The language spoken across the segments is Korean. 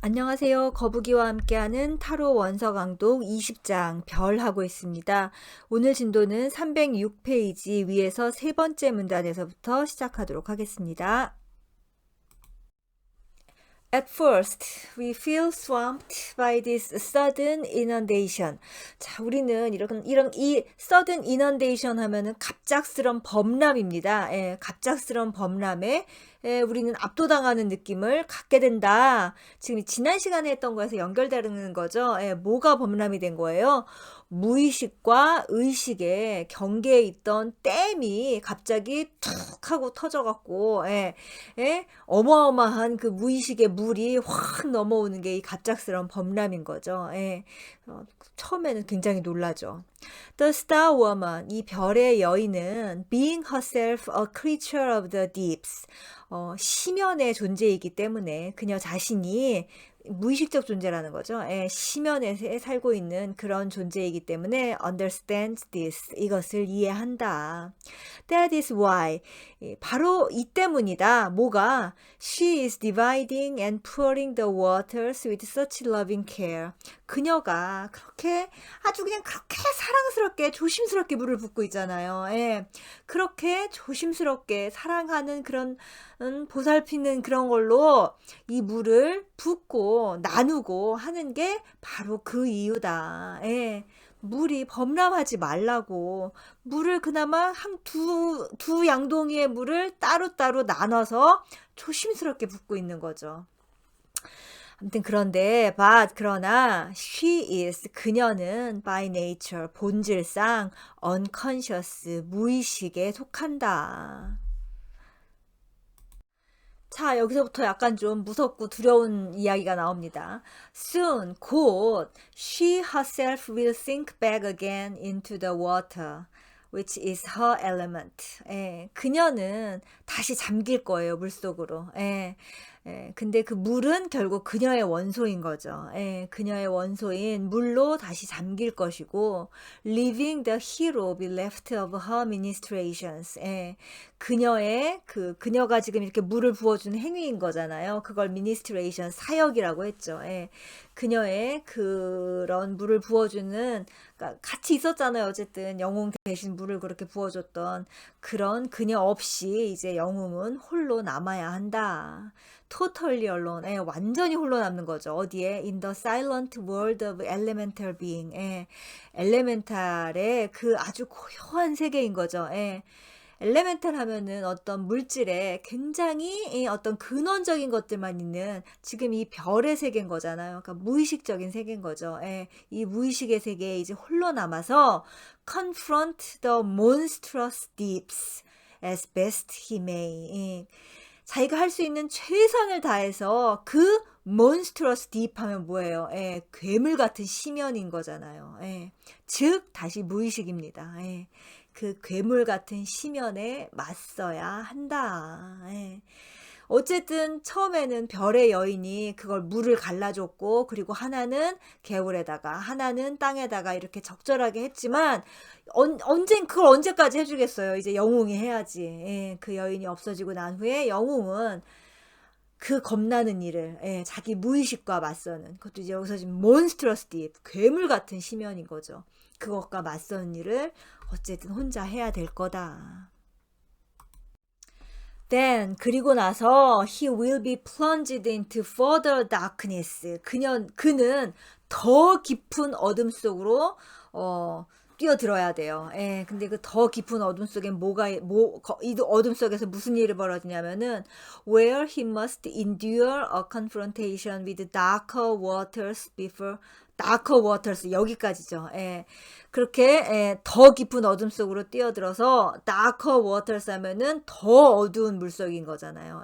안녕하세요. 거북이와 함께하는 타로 원서 강독 20장 별 하고 있습니다. 오늘 진도는 306페이지 위에서 세 번째 문단에서부터 시작하도록 하겠습니다. At first, we feel swamped by this sudden inundation. 자, 우리는 이 sudden inundation 하면은 갑작스런 범람입니다. 예, 갑작스런 범람에 우리는 압도당하는 느낌을 갖게 된다. 지금 지난 시간에 했던 거에서 연결되는 거죠. 예, 뭐가 범람이 된 거예요? 무의식과 의식의 경계에 있던 댐이 갑자기 툭 하고 터져갖고, 어마어마한 그 무의식의 물이 확 넘어오는 게 이 갑작스러운 범람인 거죠. 처음에는 굉장히 놀라죠. The Star Woman, 이 별의 여인은 being herself a creature of the deeps, 심연의 존재이기 때문에 그녀 자신이 무의식적 존재라는 거죠. 심연에 살고 있는 그런 존재이기 때문에 understands this, 이것을 이해한다. That is why, 바로 이 때문이다. 뭐가? She is dividing and pouring the waters with such loving care. 그녀가 그렇게 아주 그냥 그렇게 사랑스럽게 조심스럽게 물을 붓고 있잖아요. 그렇게 조심스럽게 사랑하는 그런 보살피는 그런 걸로 이 물을 붓고 나누고 하는 게 바로 그 이유다. 물이 범람하지 말라고 물을 그나마 두 양동이의 물을 따로따로 나눠서 조심스럽게 붓고 있는 거죠. 아무튼 그러나 she is, 그녀는 by nature, 본질상 unconscious, 무의식에 속한다. 자, 여기서부터 약간 좀 무섭고 두려운 이야기가 나옵니다. Soon, 곧 she herself will sink back again into the water, which is her element. 그녀는 다시 잠길 거예요, 물속으로. 근데 그 물은 결국 그녀의 원소인 거죠. 그녀의 원소인 물로 다시 잠길 것이고, leaving the hero be left of her ministrations. 그녀가 지금 이렇게 물을 부어주는 행위인 거잖아요. 그걸 ministration, 사역이라고 했죠. 그녀의 그런 물을 부어주는, 그러니까 같이 있었잖아요. 어쨌든 영웅 대신 물을 그렇게 부어줬던 그런 그녀 없이 이제 영웅은 홀로 남아야 한다. totally alone, 완전히 홀로 남는 거죠. 어디에? In the silent world of elemental being, 엘레멘탈의 그 아주 고요한 세계인 거죠. 엘레멘탈 하면은 어떤 물질에 굉장히 어떤 근원적인 것들만 있는 지금 이 별의 세계인 거잖아요. 그러니까 무의식적인 세계인 거죠. 이 무의식의 세계에 이제 홀로 남아서 confront the monstrous deeps as best he may. 자기가 할 수 있는 최선을 다해서 그 monstrous deep 하면 뭐예요? 괴물 같은 심연인 거잖아요. 즉 다시 무의식입니다. 그 괴물 같은 심연에 맞서야 한다. 어쨌든 처음에는 별의 여인이 그걸 물을 갈라줬고, 그리고 하나는 개울에다가 하나는 땅에다가 이렇게 적절하게 했지만 그걸 언제까지 해주겠어요? 이제 영웅이 해야지. 그 여인이 없어지고 난 후에 영웅은 그 겁나는 일을, 자기 무의식과 맞서는, 그것도 이제 여기서 지금 몬스트러스 딥, 괴물 같은 심연인 거죠. 그것과 맞서는 일을 어쨌든 혼자 해야 될 거다. Then, 그리고 나서 he will be plunged into further darkness. 그는 더 깊은 어둠 속으로 뛰어들어야 돼요. 근데 그 더 깊은 어둠 속에 이 어둠 속에서 무슨 일이 벌어지냐면은 where he must endure a confrontation with darker waters before darker waters, 여기까지죠. 그렇게 더 깊은 어둠 속으로 뛰어들어서 darker waters 하면은 더 어두운 물속인 거잖아요.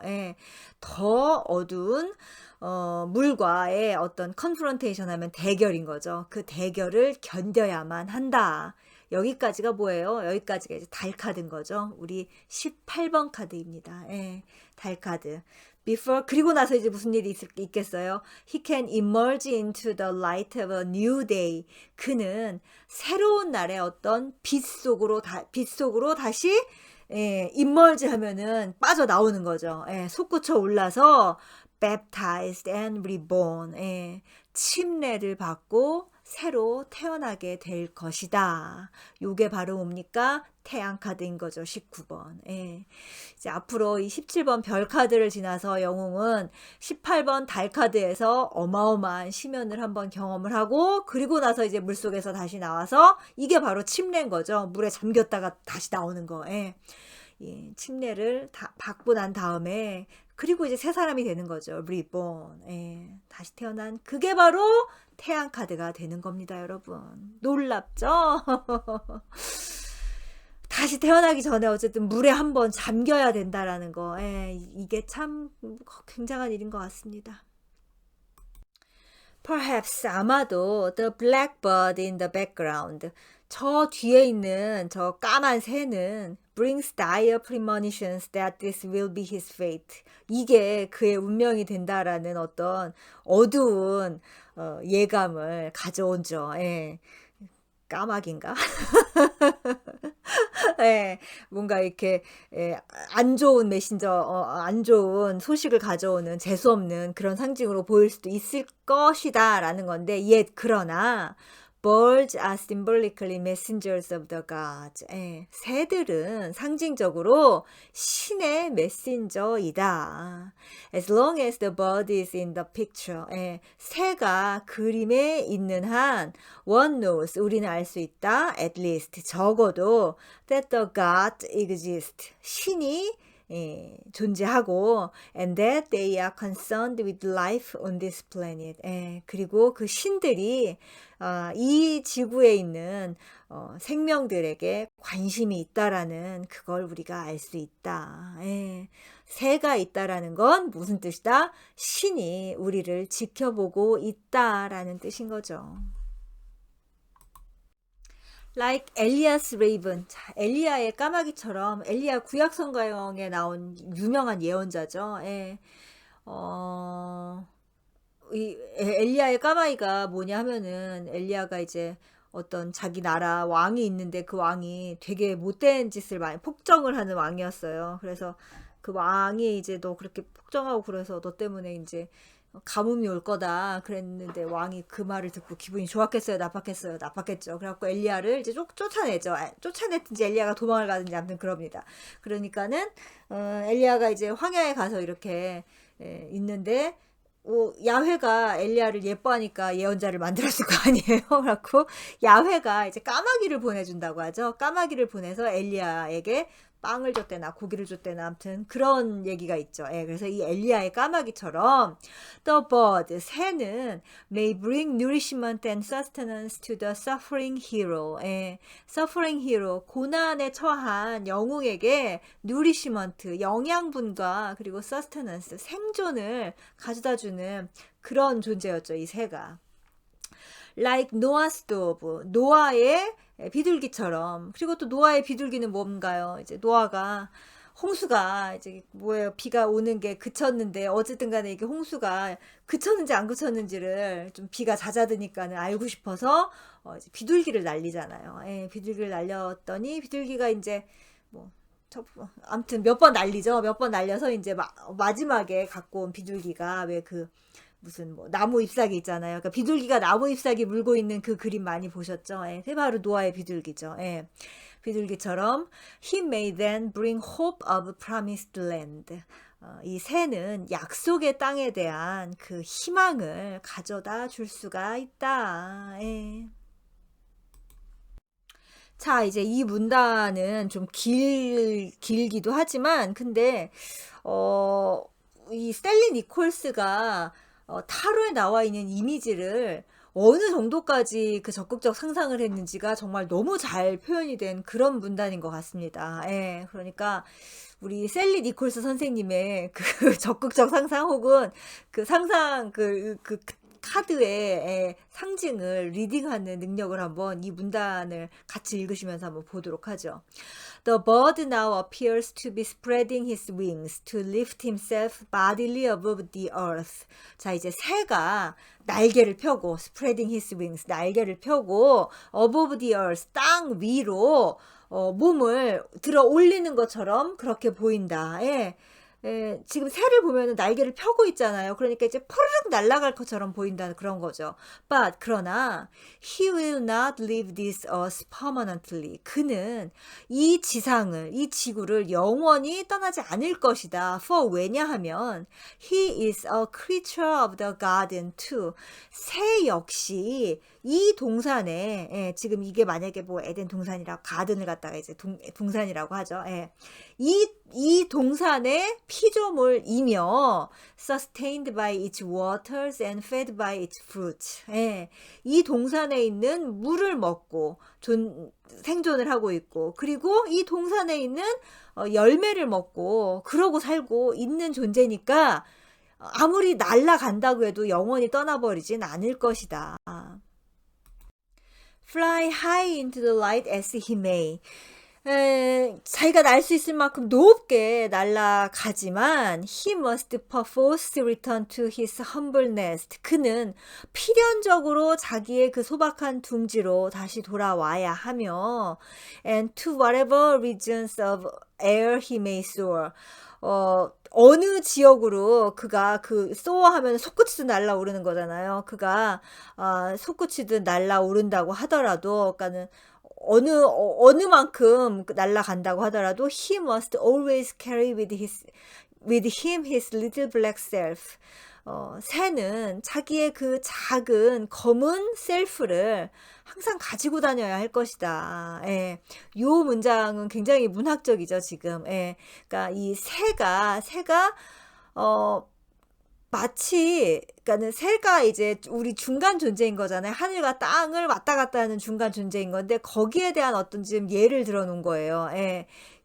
더 어두운 물과의 어떤 confrontation 하면 대결인 거죠. 그 대결을 견뎌야만 한다. 여기까지가 뭐예요? 여기까지가 이제 달 카드인 거죠. 우리 18번 카드입니다. 달 카드. 그리고 나서 이제 무슨 일이 있겠어요? He can emerge into the light of a new day. 그는 새로운 날의 어떤 빛 속으로 다시 emerge 하면은 빠져나오는 거죠. 솟구쳐 올라서 baptized and reborn. 예, 침례를 받고 새로 태어나게 될 것이다. 요게 바로 뭡니까? 태양 카드인 거죠. 19번. 예. 이제 앞으로 이 17번 별 카드를 지나서 영웅은 18번 달 카드에서 어마어마한 심연을 한번 경험을 하고, 그리고 나서 이제 물속에서 다시 나와서 이게 바로 침례인 거죠. 물에 잠겼다가 다시 나오는 거. 예. 예, 침례를 다 받고 난 다음에 그리고 이제 새 사람이 되는 거죠. reborn. 예, 다시 태어난 그게 바로 태양 카드가 되는 겁니다, 여러분. 놀랍죠? 다시 태어나기 전에 어쨌든 물에 한번 잠겨야 된다라는 거. 예, 이게 참 굉장한 일인 것 같습니다. Perhaps 아마도 the blackbird in the background. 저 뒤에 있는 저 까만 새는 brings dire premonitions that this will be his fate. 이게 그의 운명이 된다라는 어떤 어두운 예감을 가져오죠. 예. 까마귀인가? 예, 뭔가 이렇게 안 좋은 메신저, 안 좋은 소식을 가져오는 재수없는 그런 상징으로 보일 수도 있을 것이다라는 건데, yet 그러나 birds are symbolically messengers of the gods. 예, 새들은 상징적으로 신의 메신저이다. As long as the bird is in the picture. 예, 새가 그림에 있는 한 one knows, 우리는 알 수 있다. At least, 적어도 that the god exist. 신이 존재하고 and that they are concerned with life on this planet. 그리고 그 신들이 이 지구에 있는 생명들에게 관심이 있다라는 그걸 우리가 알 수 있다. 새가 있다라는 건 무슨 뜻이다? 신이 우리를 지켜보고 있다라는 뜻인 거죠. Like Elias Raven. 자, 엘리야의 까마귀처럼, 엘리야 구약성가형에 나온 유명한 예언자죠. 이 엘리야의 까마귀가 뭐냐 하면은, 엘리야가 이제 어떤 자기 나라 왕이 있는데 그 왕이 되게 못된 짓을 많이 폭정을 하는 왕이었어요. 그래서 그 왕이 이제 너 그렇게 폭정하고 그래서 너 때문에 이제 가뭄이 올 거다 그랬는데, 왕이 그 말을 듣고 기분이 좋았겠어요, 나빴겠어요? 나빴겠죠. 그래갖고 엘리야를 이제 쫓아내죠. 쫓아냈든지 엘리야가 도망을 가든지 아무튼 그럽니다. 그러니까는 엘리야가 이제 황야에 가서 이렇게 있는데, 야훼가 엘리야를 예뻐하니까 예언자를 만들었을 거 아니에요. 그래갖고 야훼가 이제 까마귀를 보내준다고 하죠. 까마귀를 보내서 엘리야에게 빵을 줬대나 고기를 줬대나 아무튼 그런 얘기가 있죠. 그래서 이 엘리야의 까마귀처럼 the bird, 새는 may bring nourishment and sustenance to the suffering hero. suffering hero, 고난에 처한 영웅에게 nourishment, 영양분과 그리고 sustenance, 생존을 가져다주는 그런 존재였죠, 이 새가. Like Noah's dove, 노아의 비둘기처럼. 그리고 또 노아의 비둘기는 뭔가요? 이제 노아가 홍수가 이제 뭐예요? 비가 오는 게 그쳤는데 어쨌든 간에 이게 홍수가 그쳤는지 안 그쳤는지를 좀 비가 잦아드니까는 알고 싶어서 이제 비둘기를 날리잖아요. 비둘기를 날렸더니 비둘기가 이제 뭐 아무튼 몇 번 날리죠. 몇 번 날려서 이제 마지막에 갖고 온 비둘기가 왜 그 무슨 뭐 나무 잎사귀 있잖아요. 그러니까 비둘기가 나무 잎사귀 물고 있는 그 그림 많이 보셨죠? 그게 바로 노아의 비둘기죠. 비둘기처럼 he may then bring hope of promised land. 이 새는 약속의 땅에 대한 그 희망을 가져다 줄 수가 있다. 자, 이제 이 문단은 좀 길기도 하지만, 근데 이 스탠리 니콜스가 타로에 나와 있는 이미지를 어느 정도까지 그 적극적 상상을 했는지가 정말 너무 잘 표현이 된 그런 문단인 것 같습니다. 그러니까 우리 셀리 니콜스 선생님의 그 적극적 상상 혹은 그 상상 그 카드의 상징을 리딩하는 능력을 한번 이 문단을 같이 읽으시면서 한번 보도록 하죠. The bird now appears to be spreading his wings to lift himself bodily above the earth. 자, 이제 새가 날개를 펴고 spreading his wings, 날개를 펴고 above the earth, 땅 위로 몸을 들어 올리는 것처럼 그렇게 보인다. 지금 새를 보면은 날개를 펴고 있잖아요. 그러니까 이제 푸르륵 날아갈 것처럼 보인다는 그런 거죠. But 그러나 he will not leave this earth permanently. 그는 이 지상을, 이 지구를 영원히 떠나지 않을 것이다. For 왜냐하면 he is a creature of the garden too. 새 역시 이 동산에 지금 이게 만약에 뭐 에덴 동산이라고 가든을 갖다가 이제 동산이라고 하죠. 이 동산의 피조물이며 sustained by its waters and fed by its fruits. 이 동산에 있는 물을 먹고 생존을 하고 있고 그리고 이 동산에 있는 열매를 먹고 그러고 살고 있는 존재니까 아무리 날아간다고 해도 영원히 떠나버리진 않을 것이다. Fly high into the light as he may. 자기가 날 수 있을 만큼 높게 날아가지만 he must perforce return to his humble nest. 그는 필연적으로 자기의 그 소박한 둥지로 다시 돌아와야 하며 and to whatever regions of air he may soar. 어느 지역으로 그가 soar 하면 솟구치듯 날아오르는 거잖아요. 그가 솟구치듯 날아오른다고 하더라도 그러니까는 어느 만큼 날아간다고 하더라도 he must always carry with him his little black self. 새는 자기의 그 작은 검은 셀프를 항상 가지고 다녀야 할 것이다. 요 문장은 굉장히 문학적이죠, 지금. 그러니까 이 새가 마치 그러니까는 새가 이제 우리 중간 존재인 거잖아요. 하늘과 땅을 왔다 갔다 하는 중간 존재인 건데 거기에 대한 어떤 지금 예를 들어 놓은 거예요.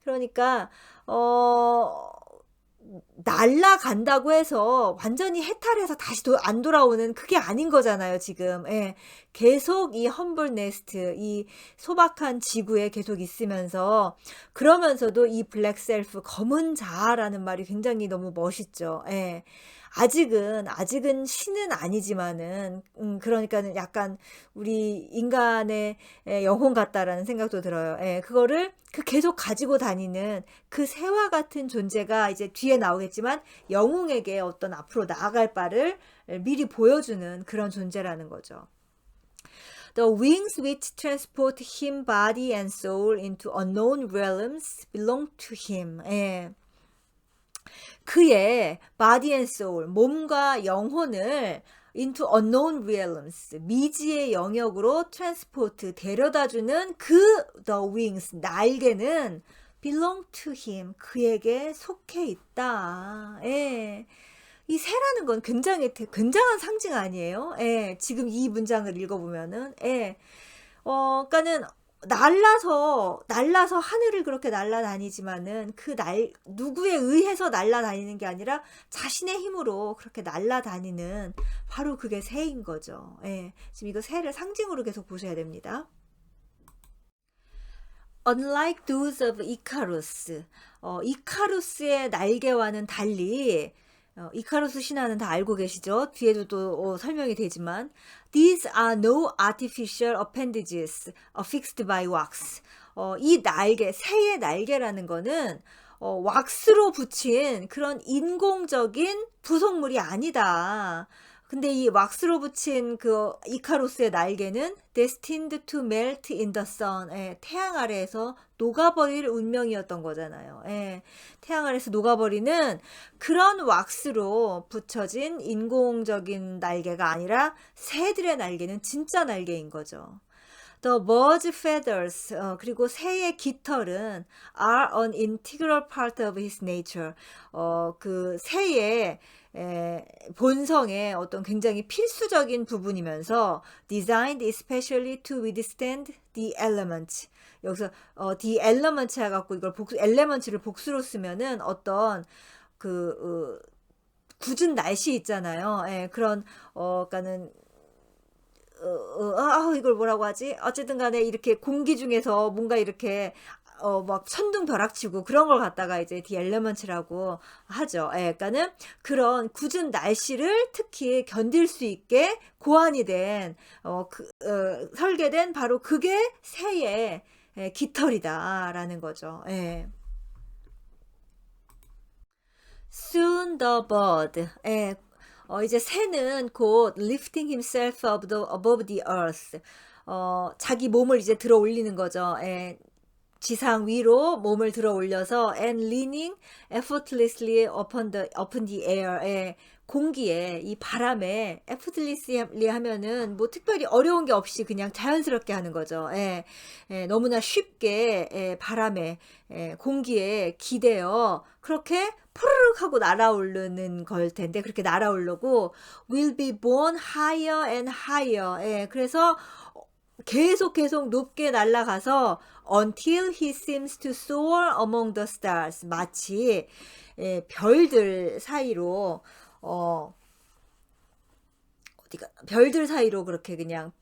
그러니까 날아간다고 해서 완전히 해탈해서 다시 안 돌아오는 그게 아닌 거잖아요, 지금. 계속 이 험블 네스트, 이 소박한 지구에 계속 있으면서 그러면서도 이 블랙 셀프, 검은 자아라는 말이 굉장히 너무 멋있죠. 아직은 신은 아니지만은, 그러니까는 약간 우리 인간의 영혼 같다라는 생각도 들어요. 그거를 계속 가지고 다니는 그 새와 같은 존재가 이제 뒤에 나오겠지만 영웅에게 어떤 앞으로 나아갈 바를 미리 보여주는 그런 존재라는 거죠. The wings which transport him body and soul into unknown realms belong to him. 그의 body and soul, 몸과 영혼을 into unknown realms, 미지의 영역으로 transport, 데려다주는 the wings, 날개는 belong to him, 그에게 속해 있다. 이 새라는 건 굉장한 상징 아니에요? 지금 이 문장을 읽어보면은, 그러니까는 날라서 하늘을 그렇게 날아다니지만은 누구에 의해서 날아다니는 게 아니라 자신의 힘으로 그렇게 날아다니는 바로 그게 새인 거죠. 지금 이거 새를 상징으로 계속 보셔야 됩니다. Unlike those of Icarus, 이카루스의 날개와는 달리 이카루스 신화는 다 알고 계시죠? 뒤에도 또 설명이 되지만 These are no artificial appendages affixed by wax. 이 날개, 새의 날개라는 거는 왁스로 붙인 그런 인공적인 부속물이 아니다. 근데 이 왁스로 붙인 그 이카루스의 날개는 destined to melt in the sun. 태양 아래에서 녹아버릴 운명이었던 거잖아요. 태양 아래에서 녹아버리는 그런 왁스로 붙여진 인공적인 날개가 아니라 새들의 날개는 진짜 날개인 거죠. The bird's feathers, 그리고 새의 깃털은 are an integral part of his nature. 그 새의 본성의 어떤 굉장히 필수적인 부분이면서 designed especially to withstand the elements. 여기서 the elements 해갖고 이걸 elements를 복수로 쓰면은 어떤 굳은 날씨 있잖아요. 그런 그러니까는 이걸 뭐라고 하지? 어쨌든 간에 이렇게 공기 중에서 뭔가 이렇게 막 천둥벼락치고 그런 걸 갖다가 이제 the elements라고 하죠. 그러니까는 그런 굳은 날씨를 특히 견딜 수 있게 고안이 된 설계된 바로 그게 새의 깃털이다라는 거죠. Soon the bird. 예, 이제 새는 곧 lifting himself above the earth. 자기 몸을 이제 들어 올리는 거죠. 예, 지상 위로 몸을 들어 올려서 and leaning effortlessly upon the air. 예, 공기에 이 바람에 effortlessly 하면은 뭐 특별히 어려운 게 없이 그냥 자연스럽게 하는 거죠. 예, 예, 너무나 쉽게 예, 바람에 예, 공기에 기대어 그렇게 푸르륵 하고 날아오르는 걸 텐데 그렇게 날아오르고 will be borne higher and higher. 예, 그래서 계속 높게 날아가서 until he seems to soar among the stars. 마치 예, 별들 사이로 어디가 별들 사이로 그렇게 그냥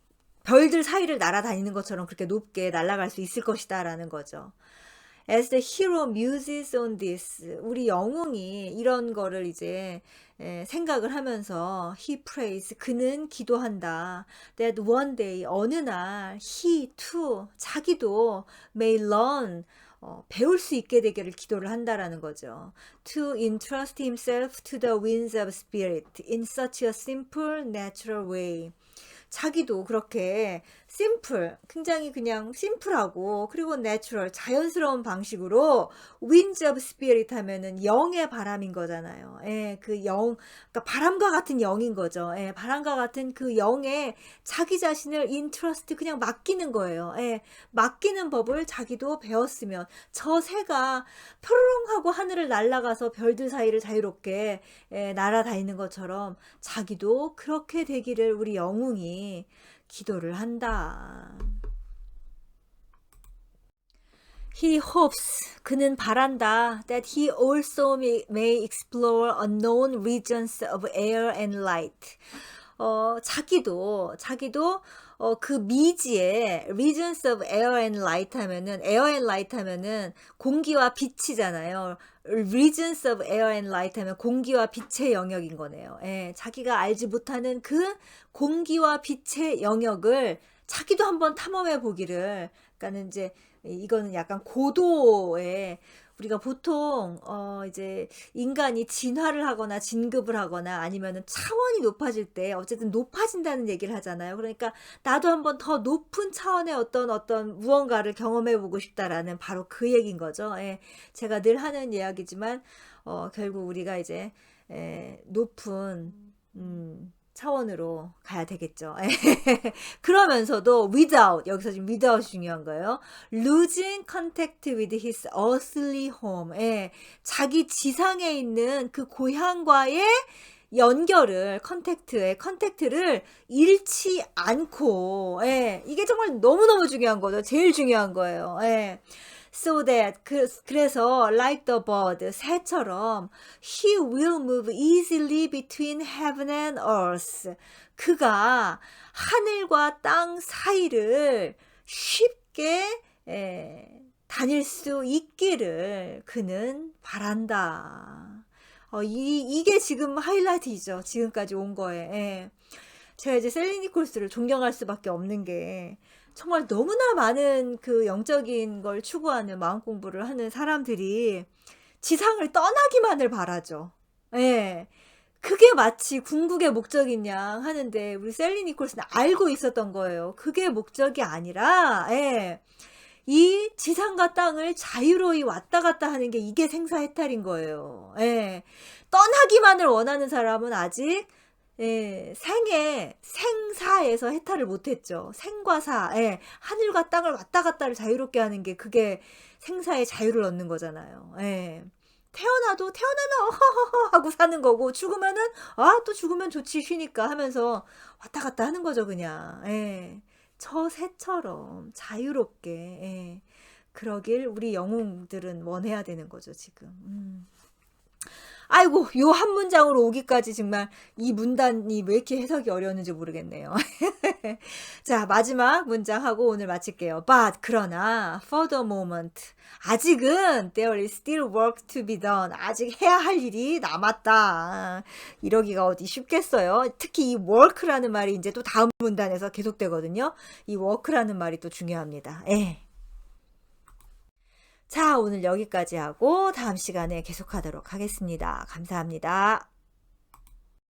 별들 사이를 날아다니는 것처럼 그렇게 높게 날아갈 수 있을 것이다라는 거죠. As the hero muses on this, 우리 영웅이 이런 거를 이제 생각을 하면서 he prays, 그는 기도한다. That one day, 어느 날 he too, 자기도 may learn, 배울 수 있게 되기를 기도를 한다라는 거죠. To entrust himself to the winds of spirit in such a simple, natural way. 자기도 그렇게 심플, 굉장히 그냥 심플하고 그리고 내추럴, 자연스러운 방식으로 winds of spirit 하면은 영의 바람인 거잖아요. 예, 그 영, 그러니까 바람과 같은 영인 거죠. 예, 바람과 같은 그 영에 자기 자신을 entrust 그냥 맡기는 거예요. 예, 맡기는 법을 자기도 배웠으면 저 새가 푸르릉 하고 하늘을 날아가서 별들 사이를 자유롭게 예, 날아다니는 것처럼 자기도 그렇게 되기를 우리 영웅이 기도를 한다. He hopes, 그는 바란다. That he also may explore unknown regions of air and light. 자기도 그 미지의 regions of air and light 하면은 air and light 하면은 공기와 빛이잖아요. regions of air and light 하면 공기와 빛의 영역인 거네요. 예, 자기가 알지 못하는 그 공기와 빛의 영역을 자기도 한번 탐험해 보기를. 그러니까는 이제 이거는 약간 고도의 우리가 보통 이제 인간이 진화를 하거나 진급을 하거나 아니면은 차원이 높아질 때 어쨌든 높아진다는 얘기를 하잖아요. 그러니까 나도 한번 더 높은 차원의 어떤 무언가를 경험해 보고 싶다라는 바로 그 얘기인 거죠. 예, 제가 늘 하는 이야기지만 결국 우리가 이제 높은 차원으로 가야 되겠죠. 그러면서도 without, 여기서 지금 without 중요한 거예요. losing contact with his earthly home. 예, 자기 지상에 있는 그 고향과의 연결을, 컨택트를 잃지 않고, 예, 이게 정말 너무너무 중요한 거죠. 제일 중요한 거예요. 예. So that, 그래서 like the bird, 새처럼 he will move easily between heaven and earth. 그가 하늘과 땅 사이를 쉽게 다닐 수 있기를 그는 바란다. 이게 지금 하이라이트이죠. 지금까지 온 거에. 예. 제가 이제 셀리 니콜스를 존경할 수밖에 없는 게 정말 너무나 많은 그 영적인 걸 추구하는 마음 공부를 하는 사람들이 지상을 떠나기만을 바라죠. 예. 그게 마치 궁극의 목적인 양 하는데 우리 셀리 니콜스는 알고 있었던 거예요. 그게 목적이 아니라 예. 이 지상과 땅을 자유로이 왔다 갔다 하는 게 이게 생사해탈인 거예요. 예. 떠나기만을 원하는 사람은 아직 생사에서 해탈을 못했죠. 생과 사, 하늘과 땅을 왔다 갔다를 자유롭게 하는 게 그게 생사의 자유를 얻는 거잖아요. 태어나면 어허허허 하고 사는 거고 죽으면은 또 죽으면 좋지 쉬니까 하면서 왔다 갔다 하는 거죠 그냥. 저 새처럼 자유롭게 그러길 우리 영웅들은 원해야 되는 거죠 지금. 아이고 요 한 문장으로 오기까지 정말 이 문단이 왜 이렇게 해석이 어려웠는지 모르겠네요. 자 마지막 문장하고 오늘 마칠게요. But 그러나 for the moment 아직은 there is still work to be done. 아직 해야 할 일이 남았다. 이러기가 어디 쉽겠어요. 특히 이 work라는 말이 이제 또 다음 문단에서 계속되거든요. 이 work라는 말이 또 중요합니다. 자, 오늘 여기까지 하고 다음 시간에 계속하도록 하겠습니다. 감사합니다.